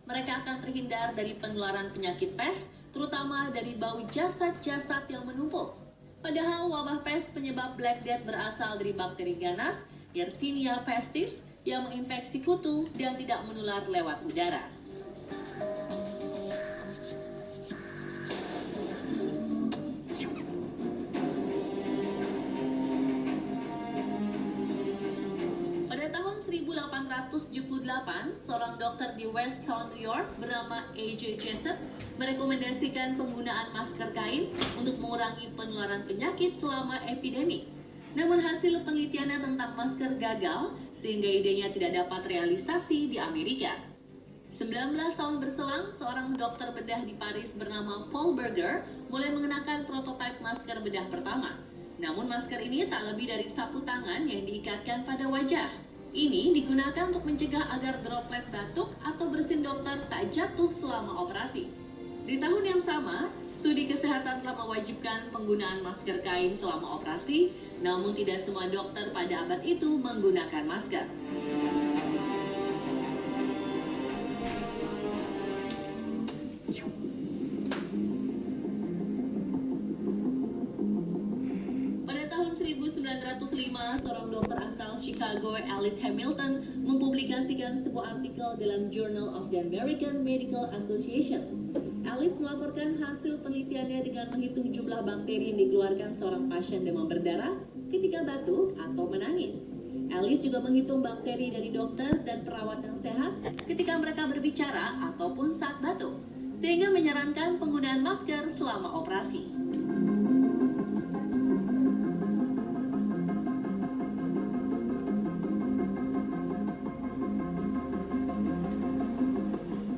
mereka akan terhindar dari penularan penyakit pes, terutama dari bau jasad-jasad yang menumpuk. Padahal wabah pes penyebab Black Death berasal dari bakteri ganas, Yersinia pestis, yang menginfeksi kutu dan tidak menular lewat udara. Pada tahun 1878, seorang dokter di West Town, New York bernama A.J. Jessup merekomendasikan penggunaan masker kain untuk mengurangi penularan penyakit selama epidemi. Namun hasil penelitiannya tentang masker gagal sehingga idenya tidak dapat realisasi di Amerika. 19 tahun berselang, seorang dokter bedah di Paris bernama Paul Berger mulai mengenakan prototipe masker bedah pertama. Namun masker ini tak lebih dari sapu tangan yang diikatkan pada wajah. Ini digunakan untuk mencegah agar droplet batuk atau bersin dokter tak jatuh selama operasi. Di tahun yang sama, studi kesehatan telah mewajibkan penggunaan masker kain selama operasi, namun tidak semua dokter pada abad itu menggunakan masker. Pada tahun 1905, seorang dokter asal Chicago, Alice Hamilton, mempublikasikan sebuah artikel dalam Journal of the American Medical Association. Alice melaporkan hasil penelitiannya dengan menghitung jumlah bakteri yang dikeluarkan seorang pasien demam berdarah ketika batuk atau menangis. Alice juga menghitung bakteri dari dokter dan perawat yang sehat ketika mereka berbicara ataupun saat batuk, sehingga menyarankan penggunaan masker selama operasi.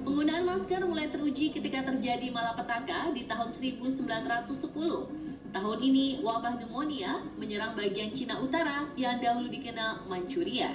Penggunaan masker mulai teruji ketika terjadi malapetaka di tahun 1910. Tahun ini, wabah pneumonia menyerang bagian Cina Utara yang dahulu dikenal Manchuria.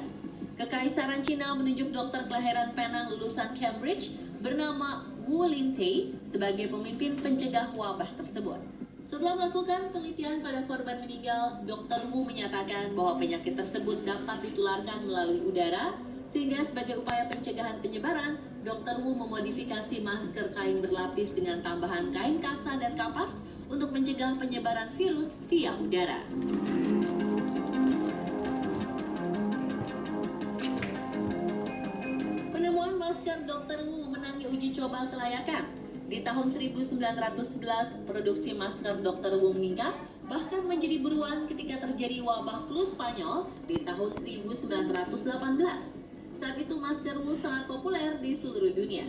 Kekaisaran Cina menunjuk dokter kelahiran Penang lulusan Cambridge bernama Wu Lintei sebagai pemimpin pencegah wabah tersebut. Setelah melakukan penelitian pada korban meninggal, Dr. Wu menyatakan bahwa penyakit tersebut dapat ditularkan melalui udara, sehingga sebagai upaya pencegahan penyebaran, Dr. Wu memodifikasi masker kain berlapis dengan tambahan kain kasa dan kapas untuk mencegah penyebaran virus via udara. Penemuan masker Dr. Wu memenangi uji coba kelayakan. Di tahun 1911, produksi masker Dr. Wu meningkat, bahkan menjadi buruan ketika terjadi wabah flu Spanyol di tahun 1918. Saat itu masker Wu sangat populer di seluruh dunia.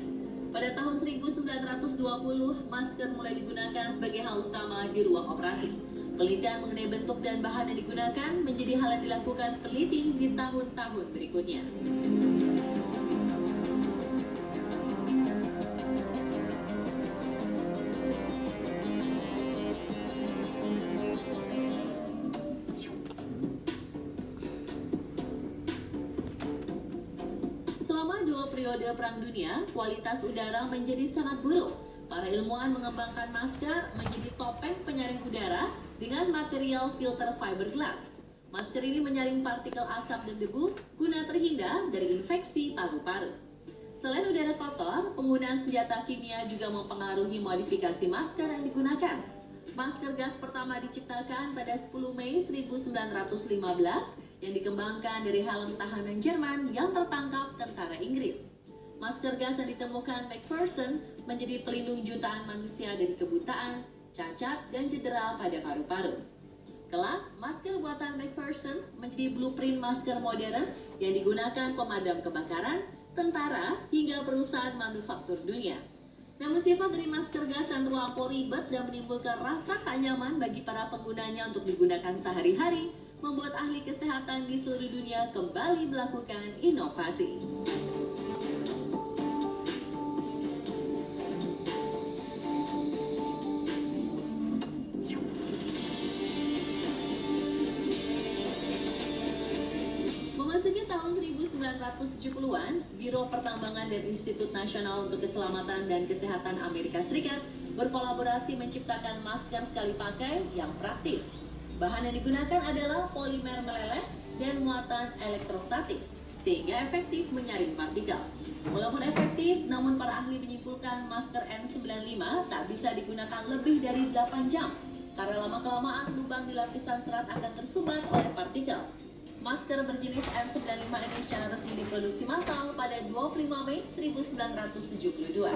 Pada tahun 1920, masker mulai digunakan sebagai hal utama di ruang operasi. Penelitian mengenai bentuk dan bahan yang digunakan menjadi hal yang dilakukan peneliti di tahun-tahun berikutnya. Selama 2 periode Perang Dunia, kualitas udara menjadi sangat buruk. Para ilmuwan mengembangkan masker menjadi topeng penyaring udara dengan material filter fiberglass. Masker ini menyaring partikel asap dan debu guna terhindar dari infeksi paru-paru. Selain udara kotor, penggunaan senjata kimia juga mempengaruhi modifikasi masker yang digunakan. Masker gas pertama diciptakan pada 10 Mei 1915 yang dikembangkan dari helm tahanan Jerman yang tertangkap tentara Inggris. Masker gas yang ditemukan McPherson menjadi pelindung jutaan manusia dari kebutaan, cacat, dan cedera pada paru-paru. Kelak, masker buatan McPherson menjadi blueprint masker modern yang digunakan pemadam kebakaran, tentara, hingga perusahaan manufaktur dunia. Namun sifat dari masker gas yang terlampau ribet dan menimbulkan rasa tak nyaman bagi para penggunanya untuk digunakan sehari-hari membuat ahli kesehatan di seluruh dunia kembali melakukan inovasi. Memasuki tahun 1970-an, Biro Pertambangan dan Institut Nasional untuk Keselamatan dan Kesehatan Amerika Serikat berkolaborasi menciptakan masker sekali pakai yang praktis. Bahan yang digunakan adalah polimer meleleh dan muatan elektrostatik, sehingga efektif menyaring partikel. Walaupun efektif, namun para ahli menyimpulkan masker N95 tak bisa digunakan lebih dari 8 jam karena lama-kelamaan lubang di lapisan serat akan tersumbat oleh partikel. Masker berjenis N95 ini secara resmi diproduksi massal pada 25 Mei 1972.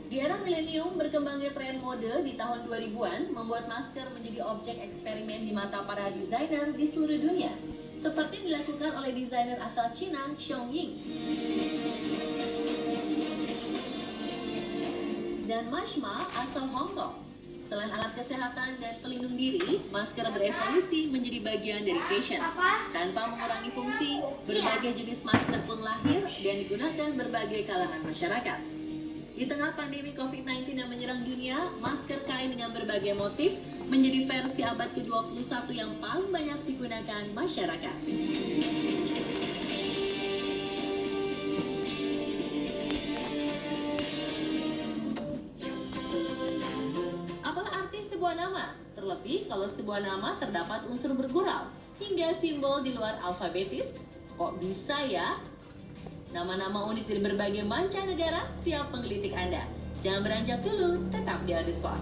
Di era milenium, berkembangnya tren mode di tahun 2000-an membuat masker menjadi objek eksperimen di mata para desainer di seluruh dunia, seperti dilakukan oleh desainer asal Cina, Xiong Ying, dan Mashma asal Hong Kong. Selain alat kesehatan dan pelindung diri, masker berevolusi menjadi bagian dari fashion. Tanpa mengurangi fungsi, berbagai jenis masker pun lahir dan digunakan berbagai kalangan masyarakat. Di tengah pandemi COVID-19 yang menyerang dunia, masker kain dengan berbagai motif menjadi versi abad ke-21 yang paling banyak digunakan masyarakat. Sebuah nama, terlebih kalau sebuah nama terdapat unsur bergurau hingga simbol di luar alfabetis. Kok bisa ya? Nama-nama unik dari berbagai mancanegara siap menggelitik Anda. Jangan beranjak dulu, tetap di On The Spot.